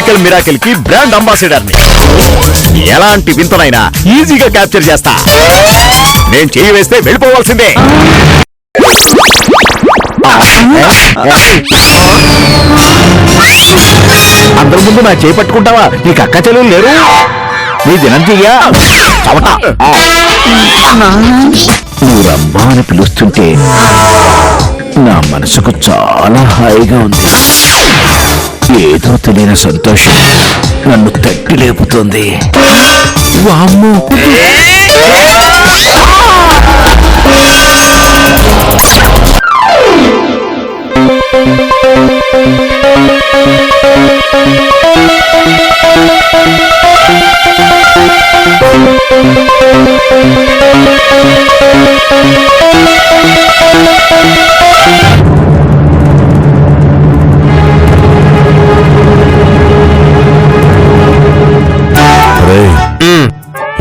Medical miracle కి brand ambassador ని. ఎలాంటి వింతనైనా ఈజీగా క్యాప్చర్ చేస్తా. నేను చేయి వేస్తే వెళ్ళిపోవాల్సిందే. అందరి ముందు నా చేయి పట్టుకుంటావా? నీకు అక్క చెల్లెలు లేరు? నీ దినంజయ్యా నువ్వు రమ్మా అని పిలుస్తుంటే నా మనసుకు చాలా హాయిగా ఉంది. ఏదో తెలియని సంతోషం నన్ను తట్టి లేపుతుంది. వామ్మో!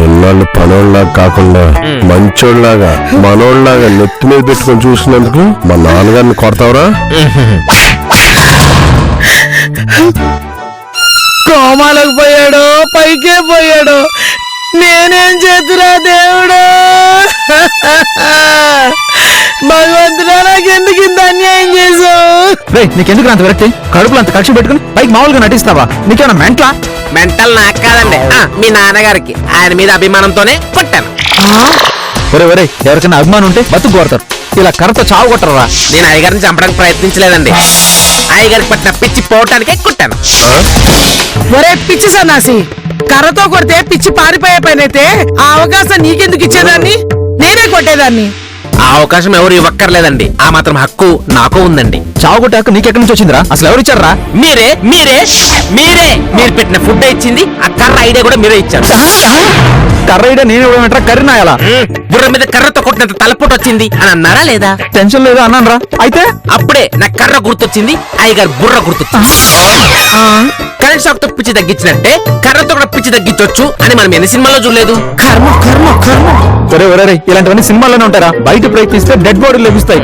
ఎన్నాళ్ళు పనోళ్ళలాగా కాకుండా మంచోళ్ళలాగా మనోళ్ళలాగా నెత్తి మీద పెట్టుకొని చూసినందుకు మా నాన్నగారిని కొడతావురా? కోమాలకు పోయాడు, పైకే పోయాడు. నేనేం చేతురా దేవుడు? భగవంతుడా, నాకెందుకు ఇంత అన్యాయం చేసావు? నీకెందుకు అంత విరక్తి? కడుపులో అంత కక్ష పెట్టుకుని పైకి మామూలుగా నటిస్తావా? నీకేమన్నా మెంట్లా? మెంటల్ నాకు కాదండి, మీ నాన్నగారికి. ఆయన మీద అభిమానంతోనే కొట్టాను. ఒరే ఎవరికైనా అభిమానం ఉంటే బతుకు కోరతారు, ఇలా కర్రతో చావు కొట్టరా? నేను అయ్యగారిని చంపడానికి ప్రయత్నించలేదండి, అయ్యగారికి పట్టిన పిచ్చి పోవటానికే కొట్టాను. ఒరే పిచ్చి సన్నాసి, కర్రతో కొడితే పిచ్చి పారిపోయే పనైతే ఆ అవకాశం నీకెందుకు ఇచ్చేదాన్ని? నేనే కొట్టేదాన్ని. ఆ అవకాశం ఎవరు ఇవ్వక్కర్లేదండి, ఆ మాత్రం హక్కు నాకు ఉందండి. చావు కొట్టే హక్కు నీకెక్కడి నుంచి వచ్చిందిరా? అసలు ఎవరు ఇచ్చారా? మీరే మీరే మీరే మీరు పెట్టిన ఫుడ్ ఇచ్చింది, ఆ కర్ర ఐడియా కూడా మీరే ఇచ్చారు. కర్ర ఐడియా నేను ఇవ్వమంటారా? కర్రీనాయాలా? బుర్ర మీద కర్రతో కొట్టినంత తలపోటు వచ్చింది అని అన్నారా లేదా? టెన్షన్ లేదా అన్నాను రా. అయితే అప్పుడే నా కర్ర గుర్తొచ్చింది, అయ్యగారు బుర్ర గుర్తొచ్చింది. కరెంట్ షాక్ తో పిచ్చి తగ్గించినట్టే కర్రతో కూడా పిచ్చి తగ్గించొచ్చు అని మనం ఎన్ని సినిమాలో చూడలేదు. కర్మ కర్మ కర్మ. ఒరే ఇలాంటివన్నీ సినిమాల్లోనే ఉంటారా? బయట ప్రయత్నిస్తే డెడ్ బాడీలు లభిస్తాయి.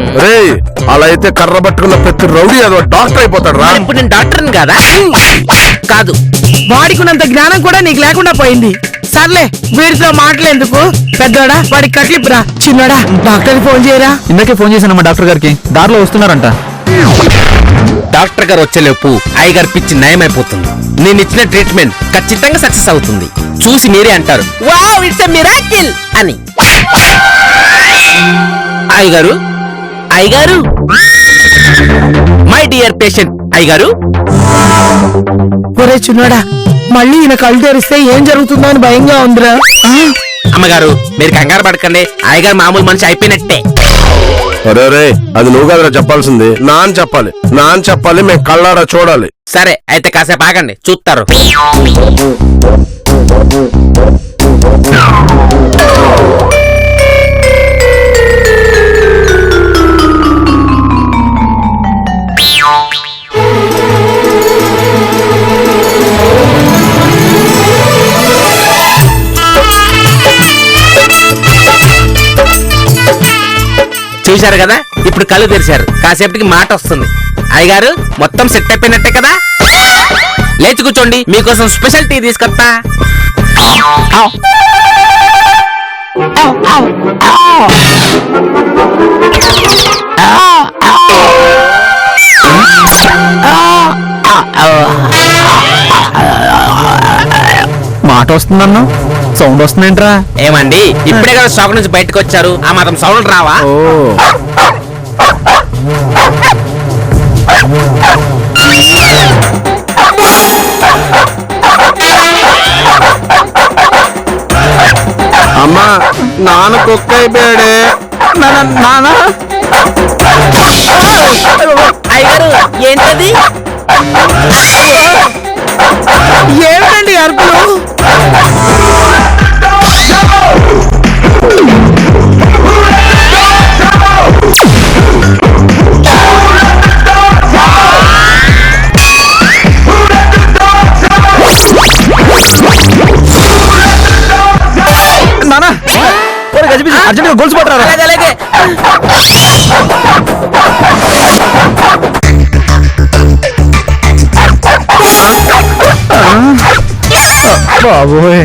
అలా అయితే కర్ర పట్టుకున్న ప్రతి రౌడీ అదో డాక్టర్ అయిపోతాడు రా. ఇప్పుడు నేను డాక్టర్ని కాదా? కాదు, వాడికున్నంత జ్ఞానం కూడా నీకు లేకుండా పోయింది. సర్లే, వీడితో మాటలేందుకు, పెద్దోడా వాడికి కట్లిప్పురా. చిన్నోడా డాక్టర్ ఫోన్ చేయరా. ఇందాకే ఫోన్ చేశానమ్మా డాక్టర్ గారికి, దారిలో వస్తున్నారంట. డాక్టర్ గారు వచ్చేలోపు అయ్యగారు పిచ్చి నయమైపోతుంది. నేను ఇచ్చిన ట్రీట్మెంట్ ఖచ్చితంగా సక్సెస్ అవుతుంది. చూసి మీరే అంటారు, వావ్ ఇట్స్ ఎ మిరాకిల్ అని. అయ్యగారు అయ్యగారు, మై డియర్ పేషెంట్ అయ్యగారు. ఒరే చిన్నోడా, మళ్ళీ ఈయన కళ్ళు తెరిస్తే ఏం జరుగుతుందో అని భయంగా ఉందిరా. అమ్మగారు మీరు కంగారు పడకండి, అయ్యగారు మామూలు మనిషి అయిపోయినట్టే. అరే అది నువ్వు కదరా చెప్పాల్సింది, నాన్న చెప్పాలి, మేము కళ్ళారా చూడాలి. సరే అయితే కాసేపు ఆగండి, చూస్తారు. చూశారు కదా, ఇప్పుడు కళ్ళు తెరిచారు, కాసేపటికి మాట వస్తుంది. అయ్యగారు మొత్తం సెట్ అయిపోయినట్టే కదా? లేచి కూర్చోండి, మీకోసం స్పెషల్ టీ తీసుకొస్తా. మాట వస్తుందన్నా, సౌండ్ వస్తుందేంట్రా? ఏమండి ఇప్పుడే కదా షాక్ నుంచి బయటకు వచ్చారు, ఆ మాత్రం సౌండ్ రావా? అమ్మా నాన్న కుక్క అయిపోయాడే. నానా అయ్యగారు ఏంటది? ఏమిటండి అరుపులు? నానా అర్జెంట్ గా గొలుసు పట్టరా. అలాగే బాబోయ్.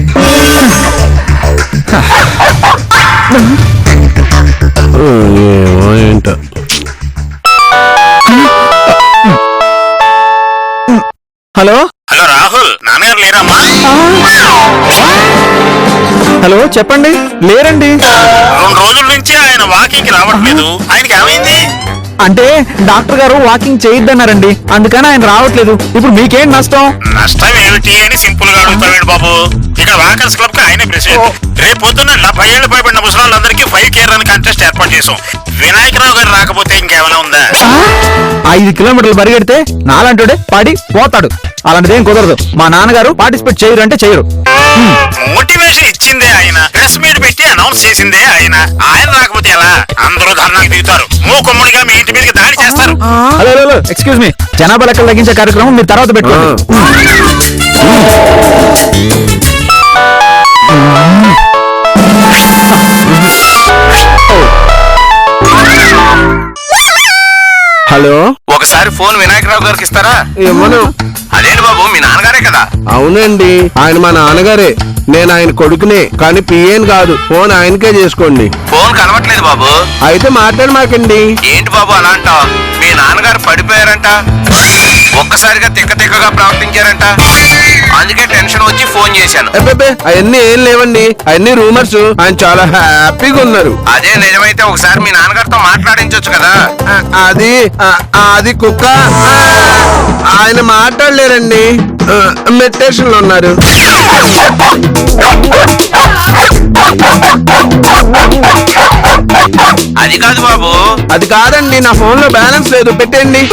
ఏమో ఏంటో. హలో హలో రాహుల్, నాన్నగారు లేరమ్మా? హలో చెప్పండి. లేరండి. 2 రోజుల నుంచి ఆయన వాకింగ్ కి రావట్లేదు. ఆయనకి ఏమైంది? అంటే డాక్టర్ గారు వాకింగ్ చేయొద్దన్నారండి, అందుకని ఆయన రావట్లేదు. ఇప్పుడు మీకేం నష్టం? నష్టం ఏమిటి అని సింపుల్ గా అడుగుతావేంటి బాబు? ఇక్కడ వాకర్స్ క్లబ్ కి ఆయనే ప్రెసిడెంట్. రేపు పొద్దున్న 70 ఏళ్లు పైబడిన ముసలాళ్ళందరికీ 5K రన్ కాంటెస్ట్ ఏర్పాటు చేసాం. వినాయకరావు గారు రాకపోతే ఇంకేమైనా ఉందా? 5 కిలోమీటర్లు పరిగెడితే నాలంటుడే పడి పోతాడు. అలాంటిదేం కుదరదు. మా నాన్నగారు పార్టిసిపేట్ చేయరు అంటే చేయరు. మోటివేషన్ ఇచ్చిందే ఆయన, ప్రెస్ మీట్ పెట్టి అనౌన్స్ చేసిందే ఆయన. ఆయన రాకపోతే ఎలా? అందరూ ధర్నాకు దిగుతారు, మూకుమ్మడిగా మీ ఇంటి మీదకి దాడి చేస్తారు. హలో హలో ఎక్స్క్యూజ్ మీ, జనాభా లెక్కలు తగ్గించే కార్యక్రమం మీరు తర్వాత పెట్టుకోండి. హలో, ఒకసారి ఫోన్ వినాయకరావు గారికి ఇస్తారా? ఇవ్వను. అదేంటి బాబు, మీ నాన్నగారే కదా? అవునండి, ఆయన మా నాన్నగారే. నేను ఆయన కొడుకునే, కానీ పిఏని కాదు. ఫోన్ ఆయనకే చేసుకోండి. ఫోన్ కలవట్లేదు బాబు. అయితే మాట్లాడమాకండి. ఏంటి బాబు అలా అంటావ్? మీ నాన్నగారు పడిపోయారంట, ఒక్కసారిగా తిక్కగా ప్రవర్తించారంట. అందుకే టెన్షన్ వచ్చి ఫోన్ చేశాను. అబ్బే, అవన్నీ ఏం లేవండి, అవన్నీ రూమర్స్. ఆయన చాలా హ్యాపీగా ఉన్నారు. అదే నిజమైతే ఒకసారి మీ నాన్నగారితో మాట్లాడించొచ్చు కదా. అది కుక్క. ఆయన మాట్లాడలేరండి, మెడిటేషన్ లో ఉన్నారు. అది కాదు బాబు. అది కాదండి, నా ఫోన్ లో బ్యాలెన్స్ లేదు, పెట్టండి.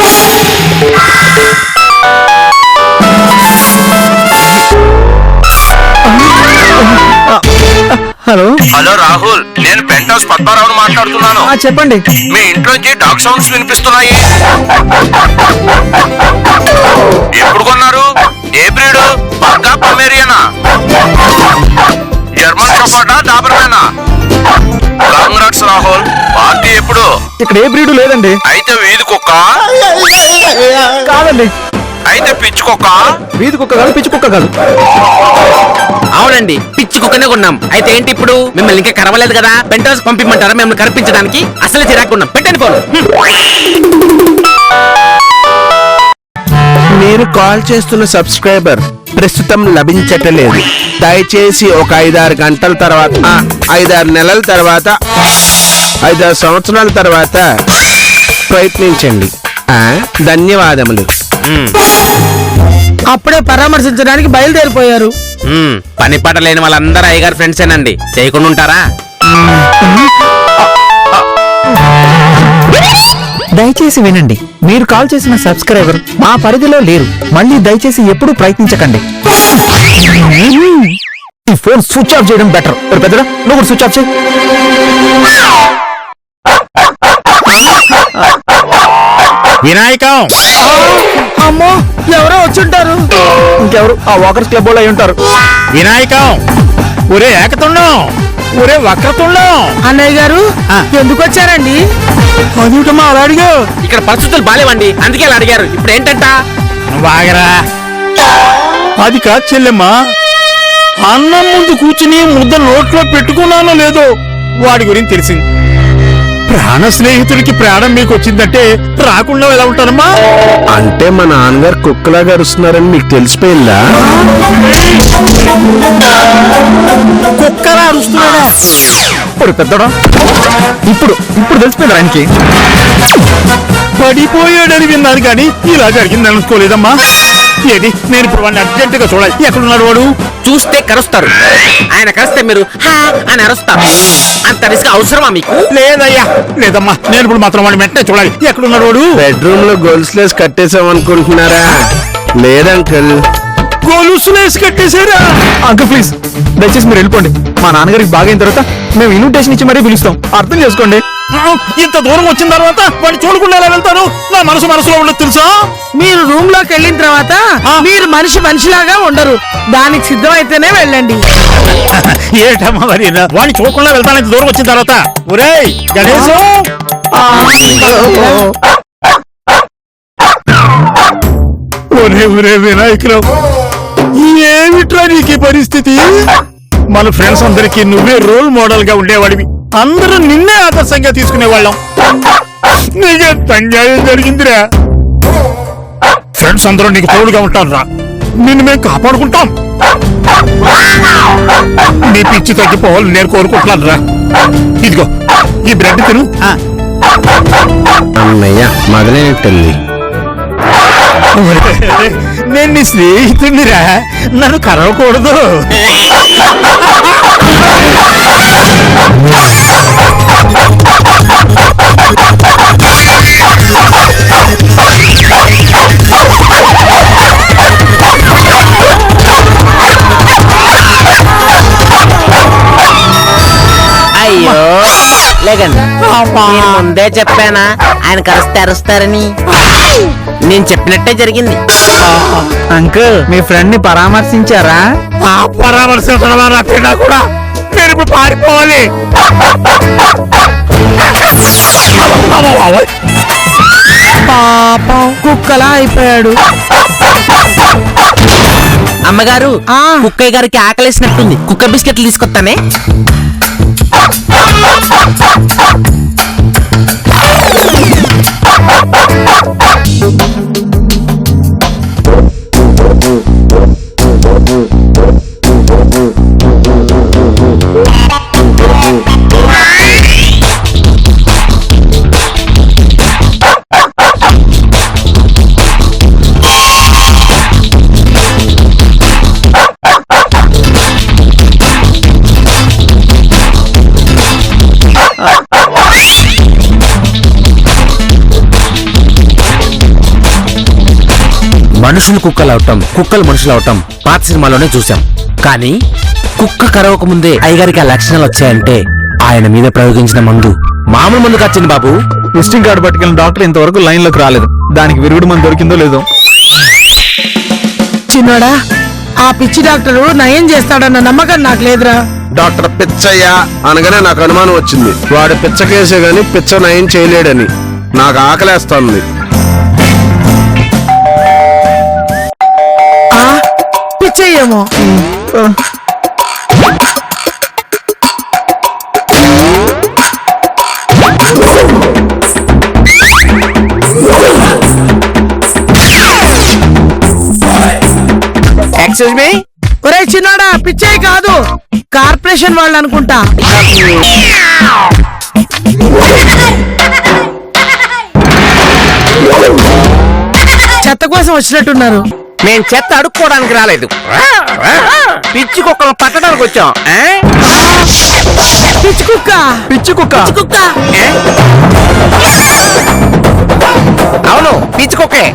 హలో హలో రాహుల్, నేను పెంట్ హౌస్ పద్మారావును మాట్లాడుతున్నాను. చెప్పండి. మీ ఇంట్లోంచి డాగ్ సౌండ్స్ వినిపిస్తున్నాయి. ఎప్పుడు కొన్నారు? ఏ బ్రీడ్? బర్గా పొమేరియనా? జర్మన్ షెపర్డా? డాబర్మేనా? కాంగ్రాట్స్ రాహుల్, పార్టీ ఎప్పుడు? ఇక్కడ ఏ బ్రీడు లేదండి. అయితే వీధి కుక్క? కాదండి. అయితే పిచ్చి కుక్క? వీధి కుక్క కాదు, పిచ్చి కుక్క కాదు. అవునండి, పిచ్చి కుక్కనే కొన్నాం. అయితే ఏంటి ఇప్పుడు? మిమ్మల్ని ఇంకా కరవలేదు కదా, పెంట్ హౌస్ పంపిమంటారా మిమ్మల్ని కనిపించడానికి? అసలు చిరాకున్నాం. పెట్టండి ఫోన్. మీరు కాల్ చేస్తున్న సబ్స్క్రైబర్ ప్రస్తుతం లభించటలేదు. దయచేసి ఒక 5-6 గంటల తర్వాత, 5-6 నెలల తర్వాత, 5-6 సంవత్సరాల తర్వాత ప్రయత్నించండి. ధన్యవాదములు. అప్పుడే పరామర్శించడానికి బయలుదేరిపోయారు. పని పాట లేని వాళ్ళందరూ అయ్యగారు ఫ్రెండ్సేనండి, చేయకుండా ఉంటారా? దయచేసి వినండి, మీరు కాల్ చేసిన సబ్స్క్రైబర్ మా పరిధిలో లేరు. మళ్ళీ దయచేసి ఎప్పుడు ప్రయత్నించకండి. ఈ ఫోన్ స్విచ్ ఆఫ్ చేయడం బెటర్. పెద్దరా, నువ్వు కూడా స్విచ్ ఆఫ్ చేయి. వినాయకం, అమ్మో, ఎవరో వచ్చుంటారు. ఇంకెవరు? ఆ వాకర్స్ క్లబ్ వాళ్ళు అయి ఉంటారు. వినాయకం, ఒరే ఏకతుండం, ఒరే వక్రతుండం. అన్నయ్య గారు ఎందుకు వచ్చారండి? అదేమిటమ్మా అలా అడిగా? ఇక్కడ పరిస్థితులు బాలేవండి, అందుకే అలా అడిగారు. ఇప్పుడు ఏంటంట? బాగరా, అది కాదు చెల్లెమ్మా, అన్నం ముందు కూర్చుని ముద్ద నోట్లో పెట్టుకున్నానో లేదో వాడి గురించి తెలిసింది. ప్రాణ స్నేహితుడికి ప్రాణం మీకు వచ్చిందంటే రాకుండా ఎలా ఉంటారమ్మా? అంటే మా నాన్నగారు కుక్కలాగా అరుస్తున్నారని మీకు తెలిసిపోయిందా? కుక్కలా అరుస్తున్నాడా? ఇప్పుడు పెద్దడా, ఇప్పుడు తెలిసిపోయింది ఆయనకి. పడిపోయాడని విన్నాను కానీ ఇలా జరిగింది అనుకోలేదమ్మా. ఏది, నేను ఇప్పుడు వాడిని అర్జెంటుగా చూడాలి. ఎక్కడున్నాడు వాడు? చూస్తే కరుస్తారు. ఆయన కరిస్తే మీరు హా అని అరుస్తారు. అంత రిస్క్ అవసరమా మీకు? లేదయ్యా, లేదమ్మా, నేను ఇప్పుడు మాత్రం వాడిని వెంటనే చూడాలి. ఎక్కడున్నాడు వాడు? బెడ్రూమ్ లో గొలుసులేసి కట్టేసాం అనుకుంటున్నారా? లేదంకల్, గొలుసులేసి కట్టేశారా? అంకుల్ ప్లీజ్, దయచేసి మీరు వెళ్ళిపోండి. మా నాన్నగారికి బాగైన తర్వాత మేము ఇన్విటేషన్ ఇచ్చి మరీ పిలుస్తాం, అర్థం చేసుకోండి. ఇంత దూరం వచ్చిన తర్వాత వాడిని చూడకుండా ఎలా వెళ్తాను? నా మనసులో ఉండదు తెలుసా? మీరు రూమ్ లోకి వెళ్ళిన తర్వాత మీరు మనిషిలాగా ఉండరు. దానికి సిద్ధమైతేనే వెళ్ళండి. ఏటమ్మా మరి, వాడిని చూడకుండా వెళ్తాను దూరం వచ్చిన తర్వాత. ఒరేయ్ గణేశు, ఒరే వినాయకులు, ఏమిట్రా నీకు ఈ పరిస్థితి? మన ఫ్రెండ్స్ అందరికీ నువ్వే రోల్ మోడల్ గా ఉండేవాడివి, అందరూ నిన్నే ఆదర్శంగా తీసుకునేవాళ్ళం. నీకెంత అన్యాయం జరిగిందిరా. ఫ్రెండ్స్ అందరూ నీకు తోడుగా ఉంటారురా, నిన్ను మేము కాపాడుకుంటాం. నీ పిచ్చి తగ్గిపోవాలని నేను కోరుకుంటున్నాను రా. ఇదిగో ఈ బ్రెడ్ తిను. అన్నయ్య మొదలైనట్టుంది. నేను నీ స్నేహితుడిరా, నన్ను కరవకూడదు. అయ్యో లేకండి, నేను ముందే చెప్పానా ఆయన కరిస్తే అరుస్తారని. నేను చెప్పినట్టే జరిగింది. అంకుల్ మీ ఫ్రెండ్ ని పరామర్శించారా? పరామర్శించడం కూడా నేను ఇప్పుడు పారిపోవాలి. పాపం కుక్కలా అయిపోయాడు. అమ్మగారు, కుక్కయ్య గారికి ఆకలేసినట్టుంది, కుక్క బిస్కెట్లు తీసుకొస్తానే. మనుషులు కుక్కలు అవటం, కుక్కలు మనుషులు అవటం పాత సినిమాలోనే చూసాం. కానీ కుక్క కరవక ముందే అయ్యగారికి ఆ లక్షణాలు వచ్చాయంటే ఆయన మీద ప్రయోగించిన మందు మామూలు మందు కాచింది బాబు. విజిటింగ్ కార్డు పట్టుకెళ్ళిన డాక్టర్ ఇంతవరకు లైన్ లోకి రాలేదు. దానికి విరుగుడు మంది దొరికిందో లేదో. చిన్నోడా, ఆ పిచ్చి డాక్టరు నయం చేస్తాడన్న నమ్మకం నాకు లేదురా. డాక్టర్ పిచ్చయ్య అనగానే నాకు అనుమానం వచ్చింది. వాడు పిచ్చ కేసే గాని పిచ్చ నయం చేయలేడని. నాకు ఆకలేస్తుంది. పిచ్చయ్యేమో. Excuse me. ఒరే చిన్నోడా, పిచ్చయ్య కాదు, కార్పొరేషన్ వాళ్ళు అనుకుంటా. చెత్త కోసం వచ్చినట్టున్నారు. నేను చెత్త అడుక్కోవడానికి రాలేదు, పిచ్చి కుక్కలను పట్టడానికి వచ్చాం. పిచ్చి కుక్క, పిచ్చి కుక్క. పిచ్చి కుక్క. అవును, పిచ్చి కుక్కే.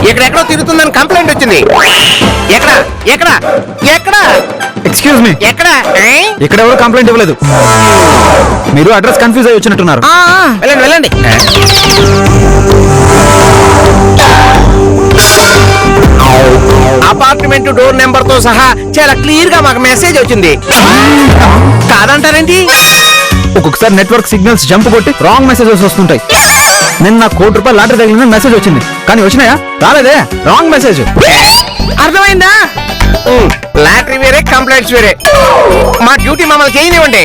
ఎక్కడెక్కడో తిరుగుతుందని కంప్లైంట్ వచ్చింది. ఎక్కడ ఎక్కడ ఎక్కడ ఎక్స్క్యూజ్ మీ, ఎక్కడ? ఇక్కడ ఎవరు కంప్లైంట్ ఇవ్వలేదు. మీరు అడ్రస్ కన్ఫ్యూజ్ అయ్యి వచ్చినట్టున్నారు. వెళ్ళండి వెళ్ళండి. అపార్ట్మెంట్ డోర్ నెంబర్ తో సహా చాలా క్లియర్ గా మాకు మెసేజ్ వచ్చింది. కాదంటారేంటి? ఒక్కొక్కసారి నెట్వర్క్ సిగ్నల్స్ జంప్ కొట్టి రాంగ్ మెసేజెస్ వస్తుంటాయి. నిన్న ₹1,00,000 లాటరీ తగిలిన మెసేజ్ వచ్చింది, కానీ వచ్చినాయా? రాలేదే, రాంగ్ మెసేజ్. అర్థమైందా? లాటరీ వేరే, కంప్లైంట్స్ వేరే. మా డ్యూటీ మమ్మల్ని చేయనివ్వండి.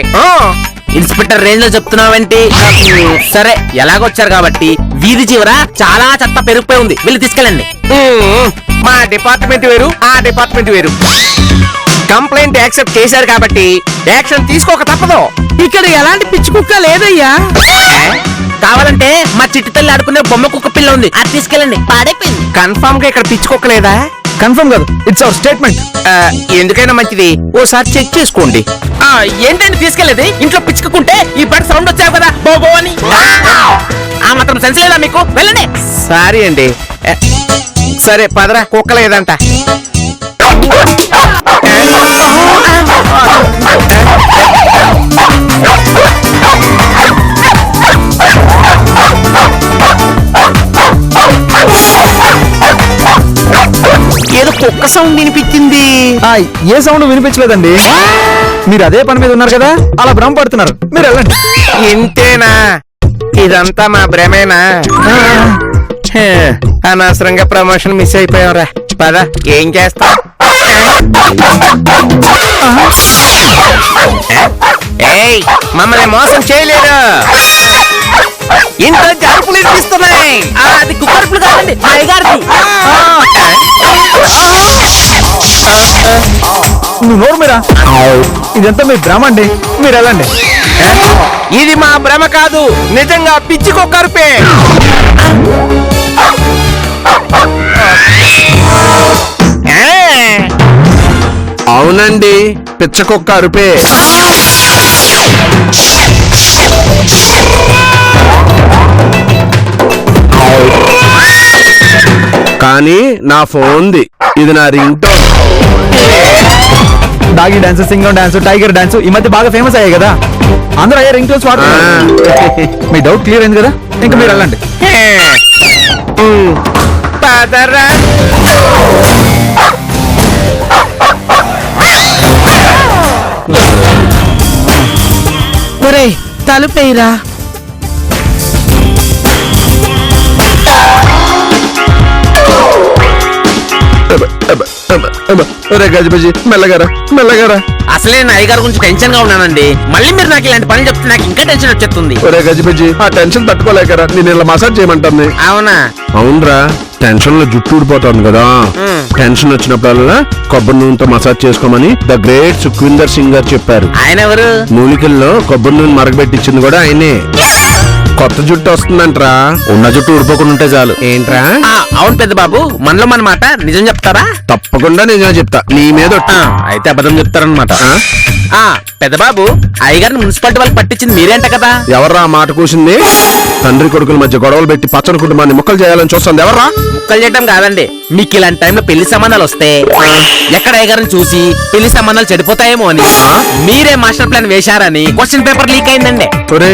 ఇన్స్పెక్టర్ రేంజ్ లో చెప్తున్నావేంటి? సరే, ఎలాగొచ్చారు కాబట్టి వీధి చివర చాలా చెత్త పెరిగిపోయి ఉంది, వెళ్ళి తీసుకెళ్ళండి. మా డిపార్ట్మెంట్ వేరు, ఆ డిపార్ట్మెంట్ వేరు. కంప్లైంట్ యాక్సెప్ట్ చేశారు కాబట్టి యాక్షన్ తీసుకోక తప్పదు. ఇక్కడ ఎలాంటి పిచ్చి కుక్క లేదయ్యా. కావాలంటే మా చిట్టి తల్లి ఆడుకునే బొమ్మ కుక్క పిల్ల ఉంది, అది తీసుకెళ్ళండి. పాడైపోయింది. కన్ఫర్మ్ గా ఇక్కడ పిచ్చి కుక్క లేదా? కన్ఫర్మ్ కాదు, ఇట్స్ అవర్ స్టేట్మెంట్. ఎందుకైనా మంచిది ఓసారి చెక్ చేసుకోండి. ఏంటంటే తీసుకెళ్ళేది? ఇంట్లో పిచ్చుకుంటే ఈ బట్ సౌండ్ వచ్చావు కదా బోబో అని. ఆ మాత్రం సెన్స్ లేదా మీకు? వెళ్ళండి. సారీ అండి. సరే పదరా, కుక్క లేదంట. ఏదో కుక్క సౌండ్ వినిపించింది. ఏ సౌండ్ వినిపించలేదండి. మీరు అదే పని మీద ఉన్నారు కదా, అలా భ్రమ పడుతున్నారు. మీరు వెళ్ళండి. ఇంతేనా? ఇదంతా మా భ్రమేనా? అనవసరంగా ప్రమోషన్ మిస్ అయిపోయావురా. పద, ఏం చేస్తా? ఏయ్ మమ్మల్ని మోసం చేయలేరు. ఇంట్లో జరుపులు ఇప్పిస్తున్నాయి. అది కుక్కరుపులు కాదండి మా అయ్యగారిది. నువ్వు నోరు మీరా, ఇదంతా మీ భ్రమ అండి, మీరు వెళ్ళండి. ఇది మా భ్రమ కాదు, నిజంగా పిచ్చి కుక్కరుపే. అవునండి, పిచ్చకొక్క అరుపే. కానీ నా ఫోన్ది, ఇది నా ring tone. Doggy dance, Singam dance, tiger dance ఈ మధ్య బాగా ఫేమస్ అయ్యాయి కదా, అందరూ అయ్యే రింగ్ టోన్స్ వాడుతున్నారు. మీ డౌట్ క్లియర్ అయింది కదా, ఇంకా మీరు వెళ్ళండి. పదరా. ఒరేయ్ తలుపేయరా. ఒరే గజబజీ, మెల్లగారా మెల్లగారా. అసలే నా అయ్యగారి గురించి టెన్షన్ గా ఉన్నానండి. మళ్ళీ మీరు నాకు ఇలాంటి పని చెప్తే నాకు ఇంకా టెన్షన్ వచ్చేస్తుంది. ఒరే గజబజీ, ఆ టెన్షన్ తట్టుకోలేకరా నేను ఇలా మసాజ్ చేయమంటుంది. అవునా? అవునరా, టెన్షన్ లో జుట్టు ఊడిపోతుంది కదా. టెన్షన్ వచ్చినప్పుడల్లా కొబ్బరి నూనెతో మసాజ్ చేసుకోమని ద గ్రేట్ సుఖ్విందర్ సింగ్ గారు చెప్పారు. ఆయన ఎవరు? మూలికల్లో కొబ్బరి నూనె మరగబెట్టించింది కూడా ఆయనే. కొత్త జుట్టు వస్తుందంట్రా, ఉన్న జుట్టు ఊడిపోకుండా ఉంటే చాలు. ఏంట్రా? అవును పెద్ద బాబు, మనలో మన మాట నిజం చెప్తారా? తప్పకుండా నిజం చెప్తా, నీ మీద ఒట్టు. అయితే అబద్ధం చెప్తారనమాట. పెద్ద బాబు, అయ్యగారిని మున్సిపాలిటీ వాళ్ళకి పట్టించింది మీరేంట కదా? ఎవర్రా మాట కూసింది? తండ్రి కొడుకుల మధ్య గొడవలు పెట్టి పచ్చని కుటుంబాన్ని ముక్కలు చేయాలని చూస్తుంది ఎవర్రా? ముక్కలు చేయడం కాదండి, మీకు ఇలాంటి టైంలో పెళ్లి సంబంధాలు వస్తే ఎక్కడ అయ్యగారిని చూసి పెళ్లి సంబంధాలు చెడిపోతాయేమో అని మీరే మాస్టర్ ప్లాన్ వేశారని క్వశ్చన్ పేపర్ లీక్ అయిందండి. ఒరే,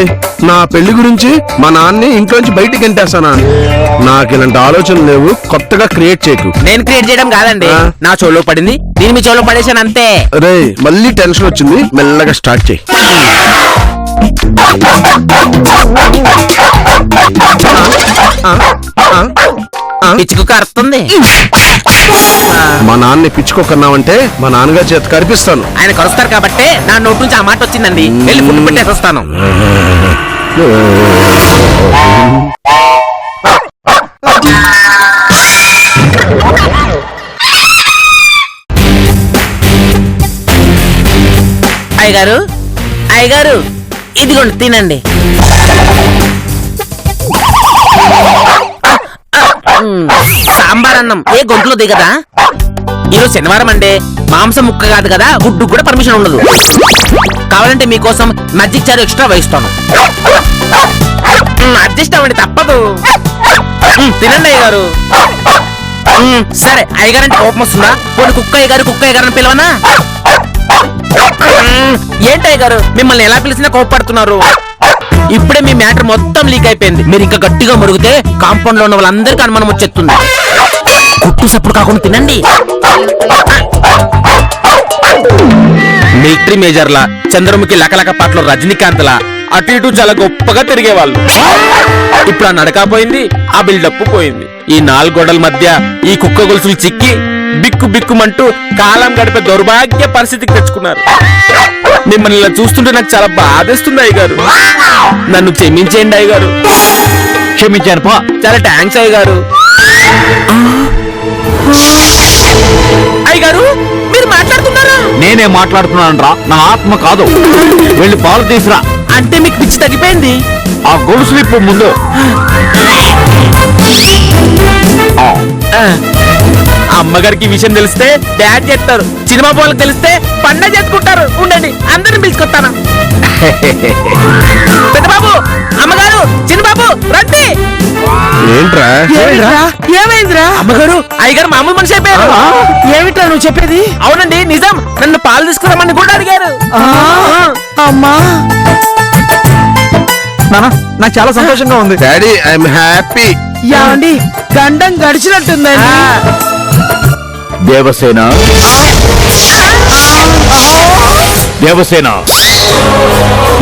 నా పెళ్లి గురించి మా నాన్ని ఇంట్లోంచి బయటికి ఎంటేస్తానా? నాకు ఇలాంటి ఆలోచనలు లేవు, కొత్తగా క్రియేట్ చేయకు. నేను క్రియేట్ చేయడం కాదండి, నా చెవులో పడింది, నేను మీ చెవులో పడేశాను అంతే. రే, మళ్ళీ టెన్షన్ వచ్చింది, మెల్లగా స్టార్ట్ చేయి. పిచ్చుకు అర్థంది. మా నాన్నని పిచ్చుకోకన్నావంటే మా నాన్నగారి చేత కనిపిస్తాను. ఆయన కరుస్తారు కాబట్టి నా నోటి నుంచి ఆ మాట వచ్చిందండి. వెళ్ళి ఫుడ్ పెట్టేసి వస్తాను. అయ్యగారు, అయ్యగారు, ఇదిగోండి తినండి. సాంబార్ అన్నం ఏ గొంతులో దిగదా? ఈరోజు శనివారం అండి, మాంసం ముక్క కాదు కదా, గుడ్డు కూడా పర్మిషన్ ఉండదు. కావాలంటే మీకోసం మజ్జిగ చారు ఎక్స్ట్రా వేయిస్తాను. అడ్జస్ట్ అవ్వండి, తప్పదు. తినండి అయ్యగారు. సరే, అయ్యగారు అంటే కోపం వస్తుందా? పోనీ కుక్క అయ్యగారు అని పిలవనా? ఏంటి అయ్యగారు, మిమ్మల్ని ఎలా పిలిచినా కోపడుతున్నారు? ఇప్పుడే మీ మ్యాటర్ మొత్తం లీక్ అయిపోయింది. మీరు ఇంకా గట్టిగా మురిగితే కాంపౌండ్ లో ఉన్న వాళ్ళందరికీ అనుమానం వచ్చేస్తుంది. గుట్టు సప్పుడు కాకుండా తినండి. మిలిటరీ మేజర్లా, చంద్రముఖి లకలక పాటలో రజనీకాంత్ లా అటు ఇటు చాలా గొప్పగా తిరిగేవాళ్ళు. ఇప్పుడు ఆ నడక పోయింది, ఆ బిల్డప్ పోయింది. ఈ 4 గోడల మధ్య ఈ కుక్క గొలుసులు చిక్కి బిక్కు బిక్కుమంటూ కాలం గడిపే దౌర్భాగ్య పరిస్థితికి తెచ్చుకున్నారు. మిమ్మల్ని ఇలా చూస్తుంటే నాకు చాలా బాధేస్తుంది అయ్యగారు. నన్ను క్షమించేయండి అయ్యగారు. క్షమించాను పా. చాలా థ్యాంక్స్ అయ్యగారు. అయ్యగారు, మీరు మాట్లాడుతున్నారా? నేనే మాట్లాడుతున్నాను రా, నా ఆత్మ కాదు. వెళ్ళి పాలు తీసురా. అంటే మీకు పిచ్చి తగ్గిపోయింది? ఆ గొలుసులు ఇప్పుడు ముందు. అమ్మగారికి ఈ విషయం తెలిస్తే డాడ్ చేస్తారు, సినిమా వాళ్ళకి తెలిస్తే పండగ చేసుకుంటారు. ఉండండి, అందరిని పిలుచుకొస్తాను. పెద్దబాబు, అమ్మగారు, చిన్నబాబు రండి. ఏంట్రా? ఏమైందిరా? అమ్మగారు, అయ్యగారు మామూలు మనిషి అయిపోయారు. ఏమిట్రా నువ్వు చెప్పేది? అవునండి, నిజం. నన్ను పాలు తీసుకురామని కూడా అడిగారు. అమ్మా, నానా, నాకు చాలా సంతోషంగా ఉంది. Daddy, I'm happy. యాండి గండం గడిచినట్టుందండి. దేవసేన, దేవసేన,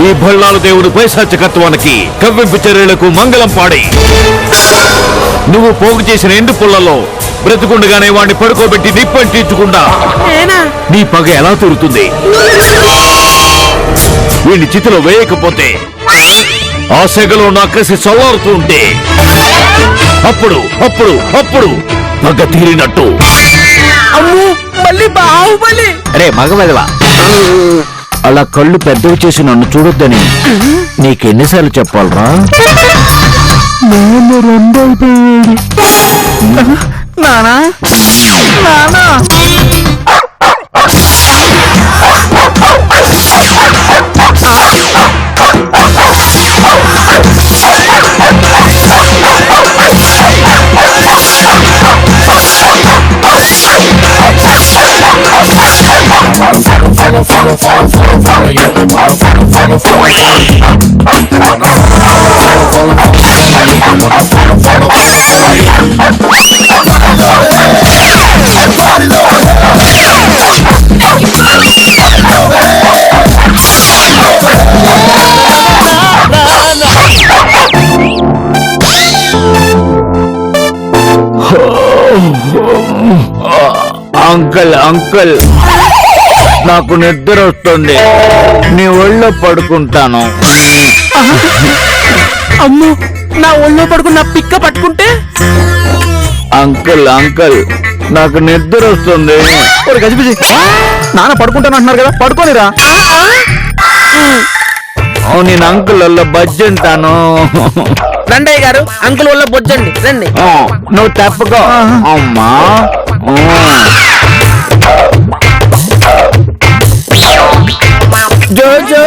ఈ భల్లాలు దేవుని పైశాచికత్వానికి కవ్వింపు చర్యలకు మంగళం పాడి నువ్వు పోగు చేసిన ఎండు పుల్లలో బ్రతుకుండగానే వాడిని పడుకోబెట్టి నిప్పంటించకుండా నేనా? నీ పగ ఎలా తీరుతుంది? వీడిని చితిలో వేయకపోతే ఆ సెగలో నా కసి చల్లారుతూ ఉంటే అప్పుడు అప్పుడు అప్పుడు పగ తీరినట్టు. అమ్ము మళ్ళీ బాహుబలి. అరే మగవెదవా, అలా కళ్ళు పెద్దవి చేసి నన్ను చూడొద్దని నీకెన్నిసార్లు చెప్పాలరా? నానా నానా అంకుల్ అంకుల్, నాకు నిద్ర వస్తుంది, నీ ఒళ్ళో పడుకుంటాను. అమ్ము నా ఒళ్ళో పడుకున్న పిక్క పట్టుకుంటే? అంకుల్ అంకుల్, నాకు నిద్ర వస్తుంది. గజిబిజి, నాన్న పడుకుంటాను అంటున్నారు కదా, పడుకోనిరా. నేను అంకుల్ వల్ల బజ్జంటాను. రండయ్య గారు, అంకుల్ వల్ల బొజ్జండి, రండి. నువ్వు తప్పుకో అమ్మా. జోజో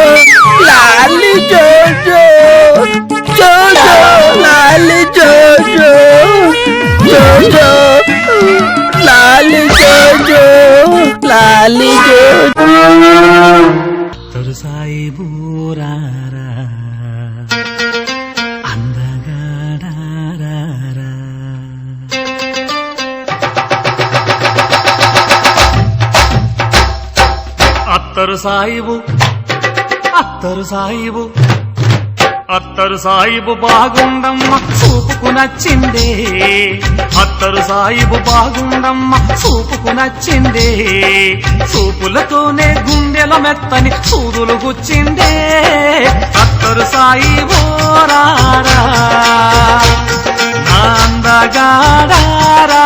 లాలి జోజో, జోజో లాలి జోజో, జోజో లాలి జోజో, లాలి జోజో. సాయి బూరారా అందగాడారా. అత్తరు సాయిబు, అత్తరు సాయిబు, అత్తరు సాయిబు బాగుండమ్మ చూపుకు నచ్చిందే. అత్తరు సాయిబు బాగుండమ్మ చూపుకు నచ్చిందే. చూపులతోనే గుండెల మెత్తని సూదులు గుచ్చిందే. అత్తరు సాయిబు రారా నా అందగాడారా.